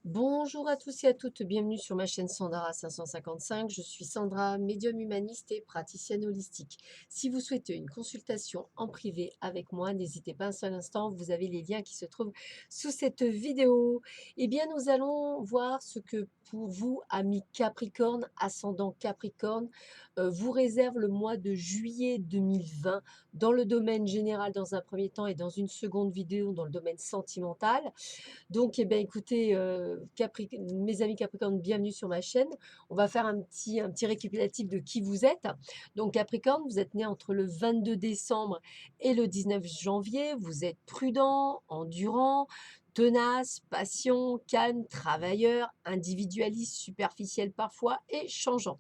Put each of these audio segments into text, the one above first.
Bonjour à tous et à toutes, bienvenue sur ma chaîne Sandra 555. Je suis Sandra, médium humaniste et praticienne holistique. Si vous souhaitez une consultation en privé avec moi, n'hésitez pas un seul instant, vous avez les liens qui se trouvent sous cette vidéo. Eh bien, nous allons voir ce que pour vous, amis Capricorne, ascendant Capricorne, vous réserve le mois de juillet 2020 dans le domaine général dans un premier temps et dans une seconde vidéo dans le domaine sentimental. Donc, eh bien, écoutez, mes amis Capricorne, bienvenue sur ma chaîne. On va faire un petit récapitulatif de qui vous êtes. Donc, Capricorne, vous êtes né entre le 22 décembre et le 19 janvier. Vous êtes prudent, endurant, tenace, patient, calme, travailleur, individualiste, superficiel parfois et changeant.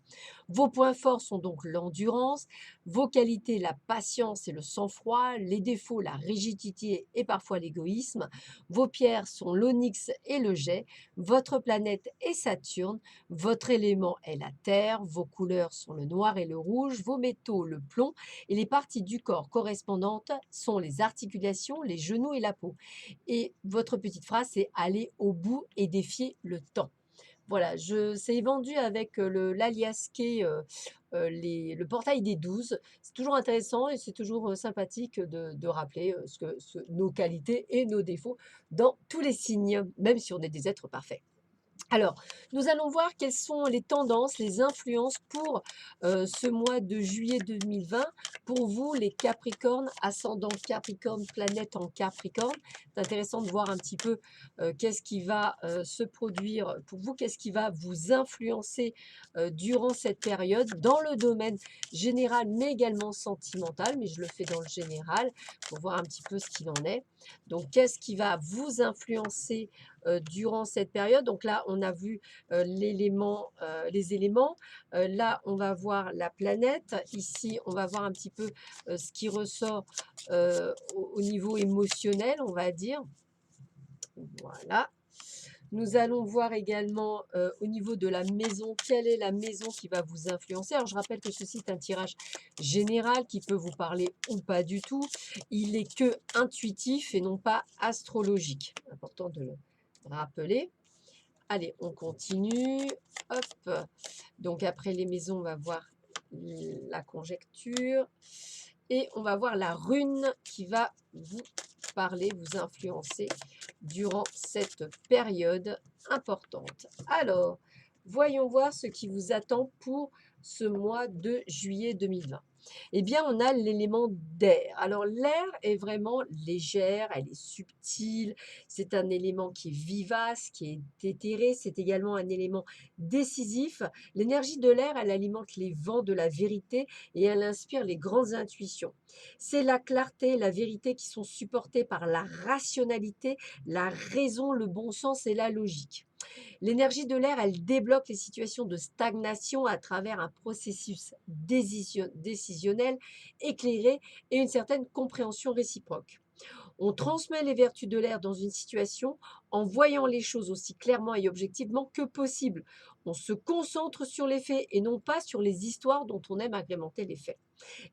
Vos points forts sont donc l'endurance, vos qualités, la patience et le sang-froid, les défauts, la rigidité et parfois l'égoïsme. Vos pierres sont l'onyx et le jet, votre planète est Saturne, votre élément est la terre, vos couleurs sont le noir et le rouge, vos métaux le plomb et les parties du corps correspondantes sont les articulations, les genoux et la peau. Et votre petite phrase, c'est aller au bout et défier le temps. Voilà, c'est vendu avec l'alias Key, le portail des 12. C'est toujours intéressant et c'est toujours sympathique de rappeler nos qualités et nos défauts dans tous les signes, même si on est des êtres parfaits. Alors, nous allons voir quelles sont les tendances, les influences pour ce mois de juillet 2020. Pour vous, les Capricornes, ascendant Capricorne, planète en Capricorne. C'est intéressant de voir un petit peu qu'est-ce qui va se produire pour vous, qu'est-ce qui va vous influencer durant cette période dans le domaine général, mais également sentimental. Mais je le fais dans le général pour voir un petit peu ce qu'il en est. Donc, qu'est-ce qui va vous influencer durant cette période? Donc là, on a vu les éléments. Là, on va voir la planète. Ici, on va voir un petit peu ce qui ressort au niveau émotionnel, on va dire. Voilà. Nous allons voir également au niveau de la maison, quelle est la maison qui va vous influencer. Alors, je rappelle que ceci est un tirage général qui peut vous parler ou pas du tout. Il est que intuitif et non pas astrologique. Important de le rappeler. Allez, on continue. Hop. Donc, après les maisons, on va voir la conjecture. Et on va voir la rune qui va vous parler, vous influencer durant cette période importante. Alors, voyons voir ce qui vous attend pour ce mois de juillet 2020. Eh bien, on a l'élément d'air. Alors, l'air est vraiment légère, elle est subtile, c'est un élément qui est vivace, qui est éthéré, c'est également un élément décisif. L'énergie de l'air, elle alimente les vents de la vérité et elle inspire les grandes intuitions. C'est la clarté, la vérité qui sont supportées par la rationalité, la raison, le bon sens et la logique. L'énergie de l'air, elle débloque les situations de stagnation à travers un processus décisionnel éclairé et une certaine compréhension réciproque. On transmet les vertus de l'air dans une situation en voyant les choses aussi clairement et objectivement que possible. On se concentre sur les faits et non pas sur les histoires dont on aime agrémenter les faits.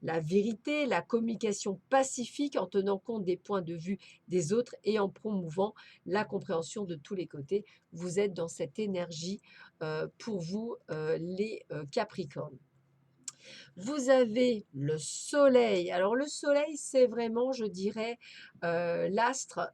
La vérité, la communication pacifique en tenant compte des points de vue des autres et en promouvant la compréhension de tous les côtés. Vous êtes dans cette énergie pour vous, les Capricornes. Vous avez le soleil. Alors le soleil, c'est vraiment, je dirais, l'astre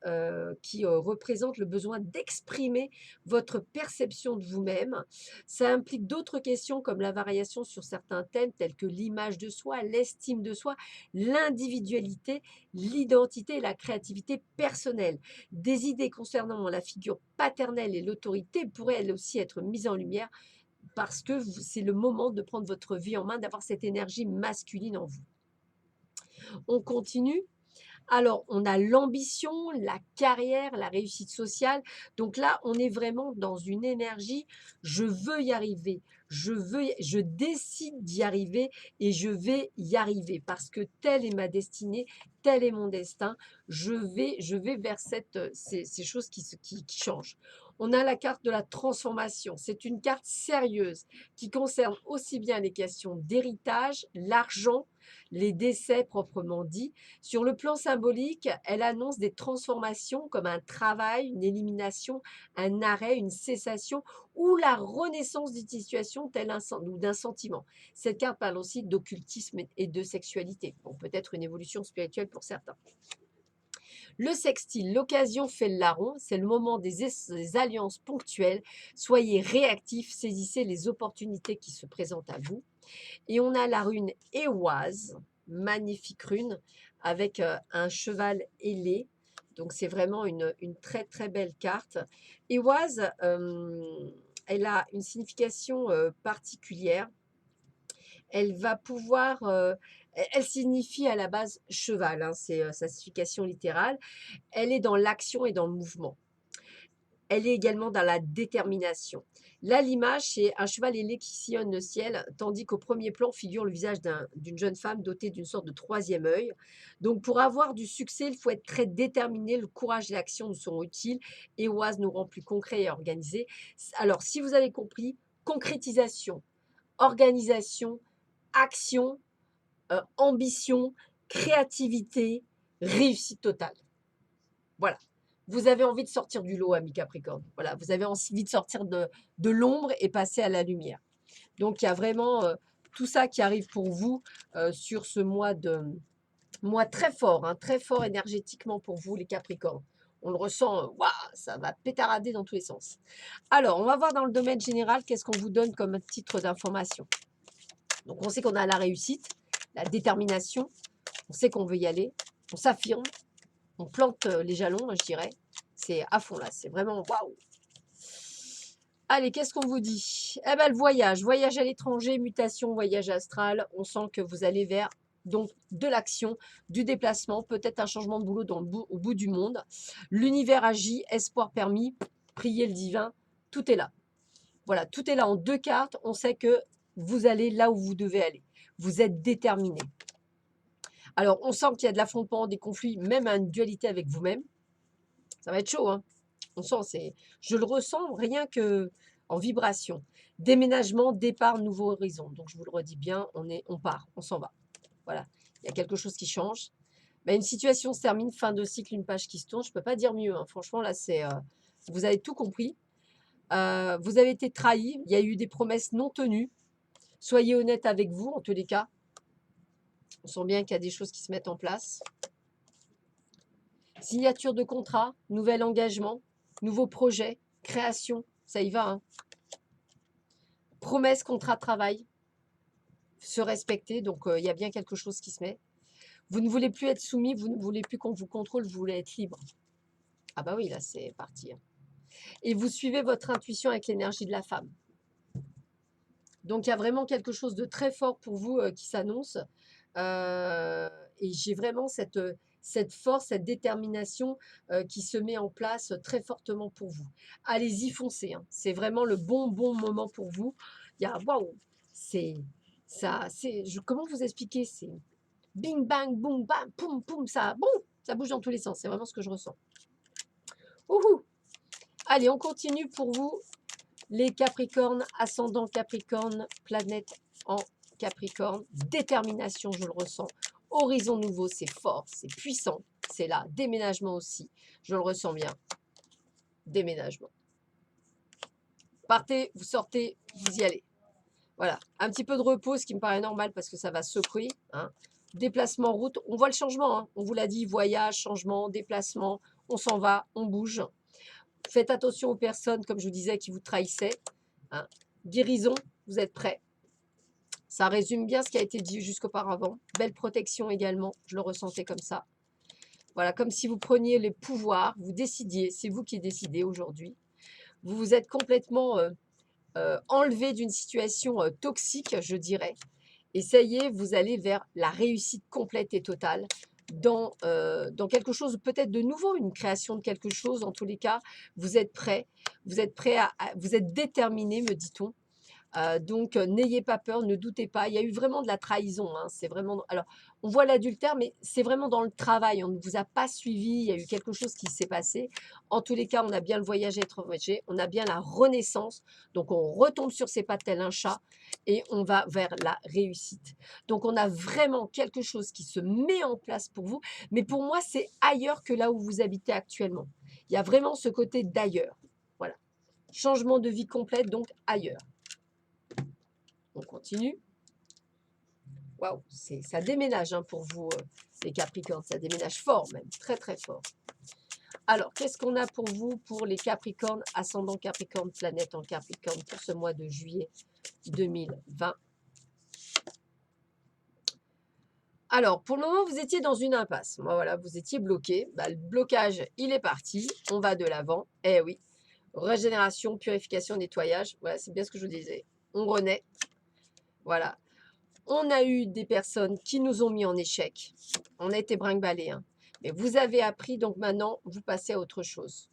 qui représente le besoin d'exprimer votre perception de vous-même. Ça implique d'autres questions comme la variation sur certains thèmes tels que l'image de soi, l'estime de soi, l'individualité, l'identité et la créativité personnelle. Des idées concernant la figure paternelle et l'autorité pourraient elles aussi être mises en lumière parce que c'est le moment de prendre votre vie en main, d'avoir cette énergie masculine en vous. On continue. Alors, on a l'ambition, la carrière, la réussite sociale. Donc là, on est vraiment dans une énergie, je veux y arriver, je décide d'y arriver et je vais y arriver parce que telle est ma destinée, tel est mon destin. Je vais vers ces choses qui changent. On a la carte de la transformation. C'est une carte sérieuse qui concerne aussi bien les questions d'héritage, l'argent, les décès proprement dit. Sur le plan symbolique, elle annonce des transformations comme un travail, une élimination, un arrêt, une cessation ou la renaissance d'une situation telle ou d'un sentiment. Cette carte parle aussi d'occultisme et de sexualité. Bon, peut-être une évolution spirituelle pour certains. Le sextile, l'occasion fait le larron, c'est le moment des alliances ponctuelles. Soyez réactifs, saisissez les opportunités qui se présentent à vous. Et on a la rune Éoise, magnifique rune, avec un cheval ailé. Donc c'est vraiment une très très belle carte. Éoise, elle a une signification particulière. Elle va pouvoir, elle signifie à la base cheval, hein, c'est sa signification littérale. Elle est dans l'action et dans le mouvement. Elle est également dans la détermination. Là, l'image, c'est un cheval ailé qui sillonne le ciel, tandis qu'au premier plan figure le visage d'une jeune femme dotée d'une sorte de troisième œil. Donc, pour avoir du succès, il faut être très déterminé. Le courage et l'action nous seront utiles. Et Oise nous rend plus concret et organisé. Alors, si vous avez compris, concrétisation, organisation, action, ambition, créativité, réussite totale. Voilà. Vous avez envie de sortir du lot, ami Capricorne. Voilà, vous avez envie de sortir de l'ombre et passer à la lumière. Donc, il y a vraiment tout ça qui arrive pour vous sur ce mois très fort, hein, très fort énergétiquement pour vous, les Capricornes. On le ressent, waouh, ça va pétarader dans tous les sens. Alors, on va voir dans le domaine général, qu'est-ce qu'on vous donne comme titre d'information. Donc, on sait qu'on a la réussite, la détermination, on sait qu'on veut y aller, on s'affirme, on plante les jalons, je dirais. C'est à fond là, c'est vraiment waouh. Allez, qu'est-ce qu'on vous dit? Eh bien, le voyage à l'étranger, mutation, voyage astral. On sent que vous allez vers donc de l'action, du déplacement, peut-être un changement de boulot au bout du monde. L'univers agit, espoir permis, priez le divin, tout est là. Voilà, tout est là en deux cartes. On sait que vous allez là où vous devez aller. Vous êtes déterminé. Alors, on sent qu'il y a de l'affrontement, des conflits, même une dualité avec vous-même. Ça va être chaud, hein. On sent, je le ressens rien que en vibration. Déménagement, départ, nouveau horizon. Donc, je vous le redis bien, on part, on s'en va. Voilà, il y a quelque chose qui change. Mais une situation se termine, fin de cycle, une page qui se tourne. Je ne peux pas dire mieux, hein. Franchement, là, vous avez tout compris. Vous avez été trahi. Il y a eu des promesses non tenues. Soyez honnête avec vous, en tous les cas. On sent bien qu'il y a des choses qui se mettent en place. Signature de contrat, nouvel engagement, nouveau projet, création, ça y va. Hein. Promesse, contrat de travail, se respecter, donc il y a bien quelque chose qui se met. Vous ne voulez plus être soumis, vous ne voulez plus qu'on vous contrôle, vous voulez être libre. Ah bah oui, là c'est parti. Hein. Et vous suivez votre intuition avec l'énergie de la femme. Donc il y a vraiment quelque chose de très fort pour vous qui s'annonce. Et j'ai vraiment cette force, cette détermination qui se met en place très fortement pour vous. Allez-y, foncez. Hein. C'est vraiment le bon moment pour vous. Il y a, waouh, c'est ça, comment vous expliquer? C'est bing, bang, boum, bam, poum, poum, ça bouge dans tous les sens. C'est vraiment ce que je ressens. Ouhou. Allez, on continue pour vous. Les Capricornes, ascendant Capricorne, planète en Capricorne, détermination, je le ressens. Horizon nouveau, c'est fort, c'est puissant, c'est là. Déménagement aussi, je le ressens bien. Déménagement. Partez, vous sortez, vous y allez. Voilà, un petit peu de repos, ce qui me paraît normal parce que ça va secouer. Hein. Déplacement, route, on voit le changement. Hein. On vous l'a dit, voyage, changement, déplacement, on s'en va, on bouge. Faites attention aux personnes, comme je vous disais, qui vous trahissaient. Hein. Guérison, vous êtes prêts. Ça résume bien ce qui a été dit jusqu'auparavant. Belle protection également, je le ressentais comme ça. Voilà, comme si vous preniez les pouvoirs, vous décidiez, c'est vous qui décidez aujourd'hui. Vous vous êtes complètement enlevé d'une situation toxique, je dirais. Et ça y est, vous allez vers la réussite complète et totale dans quelque chose peut-être de nouveau, une création de quelque chose. En tous les cas, vous êtes prêts, vous êtes déterminés, me dit-on. Donc, n'ayez pas peur, ne doutez pas. Il y a eu vraiment de la trahison, hein, c'est vraiment alors, on voit l'adultère, mais c'est vraiment dans le travail. On ne vous a pas suivi, il y a eu quelque chose qui s'est passé. En tous les cas, on a bien le voyage à l'étranger, on a bien la renaissance. Donc, on retombe sur ses pattes tel un chat et on va vers la réussite. Donc, on a vraiment quelque chose qui se met en place pour vous, mais pour moi, c'est ailleurs que là où vous habitez actuellement. Il y a vraiment ce côté d'ailleurs. Voilà. Changement de vie complète, donc ailleurs. On continue. Waouh, ça déménage hein, pour vous, les Capricornes. Ça déménage fort même, très très fort. Alors, qu'est-ce qu'on a pour vous, pour les Capricornes, ascendant Capricorne, planète en Capricorne, pour ce mois de juillet 2020? Alors, pour le moment, vous étiez dans une impasse. Voilà, vous étiez bloqué. Bah, le blocage, il est parti. On va de l'avant. Eh oui, régénération, purification, nettoyage. Voilà, c'est bien ce que je vous disais. On renaît. Voilà. On a eu des personnes qui nous ont mis en échec. On a été brinque-ballés. Hein. Mais vous avez appris, donc maintenant, vous passez à autre chose.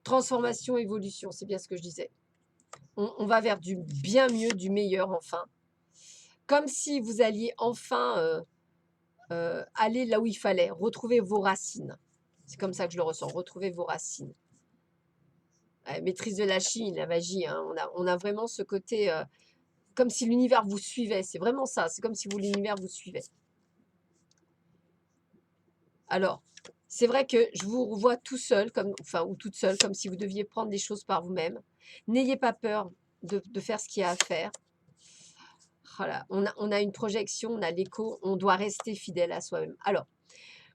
Transformation, évolution, c'est bien ce que je disais. On va vers du bien mieux, du meilleur, enfin. Comme si vous alliez enfin aller là où il fallait, retrouver vos racines. C'est comme ça que je le ressens, retrouver vos racines. Maîtrise de l'alchimie, la magie, hein. On a vraiment ce côté, comme si l'univers vous suivait. C'est vraiment ça, c'est comme si l'univers vous suivait. Alors, c'est vrai que je vous revois tout seul, ou toute seule, comme si vous deviez prendre les choses par vous-même. N'ayez pas peur de faire ce qu'il y a à faire. Voilà, on a une projection, on a l'écho, on doit rester fidèle à soi-même. Alors,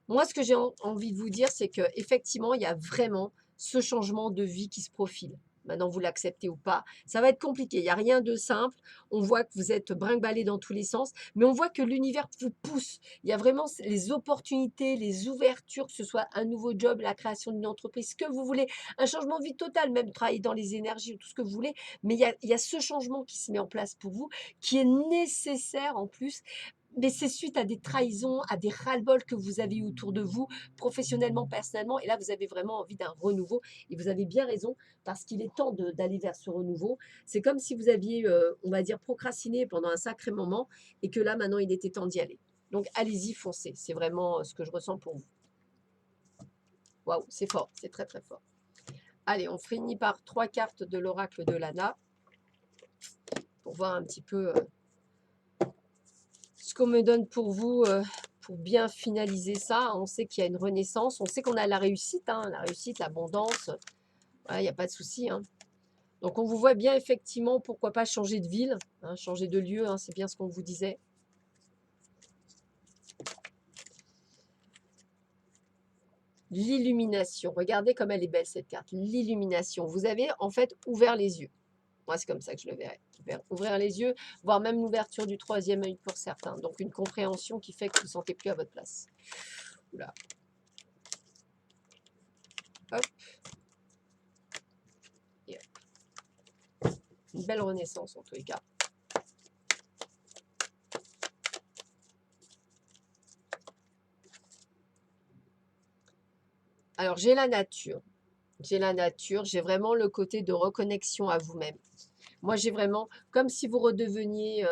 moi, ce que j'ai envie de vous dire, c'est qu'effectivement, il y a vraiment ce changement de vie qui se profile. Maintenant, vous l'acceptez ou pas, ça va être compliqué. Il n'y a rien de simple. On voit que vous êtes brinque-ballé dans tous les sens, mais on voit que l'univers vous pousse. Il y a vraiment les opportunités, les ouvertures, que ce soit un nouveau job, la création d'une entreprise, ce que vous voulez, un changement de vie total, même travailler dans les énergies ou tout ce que vous voulez. Mais il y a ce changement qui se met en place pour vous, qui est nécessaire en plus, mais c'est suite à des trahisons, à des ras-le-bol que vous avez eu autour de vous, professionnellement, personnellement. Et là, vous avez vraiment envie d'un renouveau. Et vous avez bien raison, parce qu'il est temps d'aller vers ce renouveau. C'est comme si vous aviez, on va dire, procrastiné pendant un sacré moment et que là, maintenant, il était temps d'y aller. Donc, allez-y, foncez. C'est vraiment ce que je ressens pour vous. Waouh, c'est fort, c'est très, très fort. Allez, on finit par 3 cartes de l'oracle de Lana pour voir un petit peu ce qu'on me donne pour vous, pour bien finaliser ça. On sait qu'il y a une renaissance, on sait qu'on a la réussite, l'abondance, il n'y a pas de souci. Hein. Donc on vous voit bien effectivement, pourquoi pas changer de ville, hein, changer de lieu, hein, c'est bien ce qu'on vous disait. L'illumination, regardez comme elle est belle cette carte, l'illumination. Vous avez en fait ouvert les yeux. Moi, c'est comme ça que je le verrais. Ouvrir les yeux, voire même l'ouverture du troisième œil pour certains. Donc, une compréhension qui fait que vous ne sentez plus à votre place. Oula. Hop. Et hop. Une belle renaissance en tous les cas. Alors, j'ai la nature. J'ai la nature. J'ai vraiment le côté de reconnexion à vous-même. Moi, j'ai vraiment, comme si vous redeveniez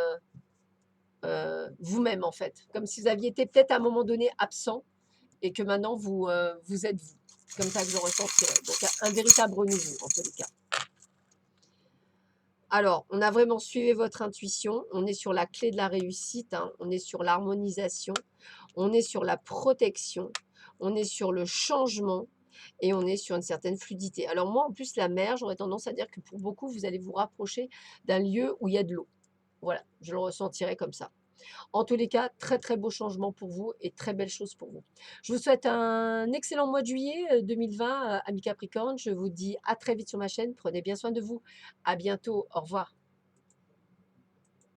vous-même, en fait. Comme si vous aviez été peut-être à un moment donné absent et que maintenant, vous êtes vous. C'est comme ça que je ressentirais. Donc, un véritable renouveau, en tous les cas. Alors, on a vraiment suivi votre intuition. On est sur la clé de la réussite. Hein. On est sur l'harmonisation. On est sur la protection. On est sur le changement. Et on est sur une certaine fluidité. Alors moi, en plus, la mer, j'aurais tendance à dire que pour beaucoup, vous allez vous rapprocher d'un lieu où il y a de l'eau. Voilà, je le ressentirai comme ça. En tous les cas, très très beau changement pour vous et très belle chose pour vous. Je vous souhaite un excellent mois de juillet 2020, amis Capricorne. Je vous dis à très vite sur ma chaîne. Prenez bien soin de vous. À bientôt. Au revoir.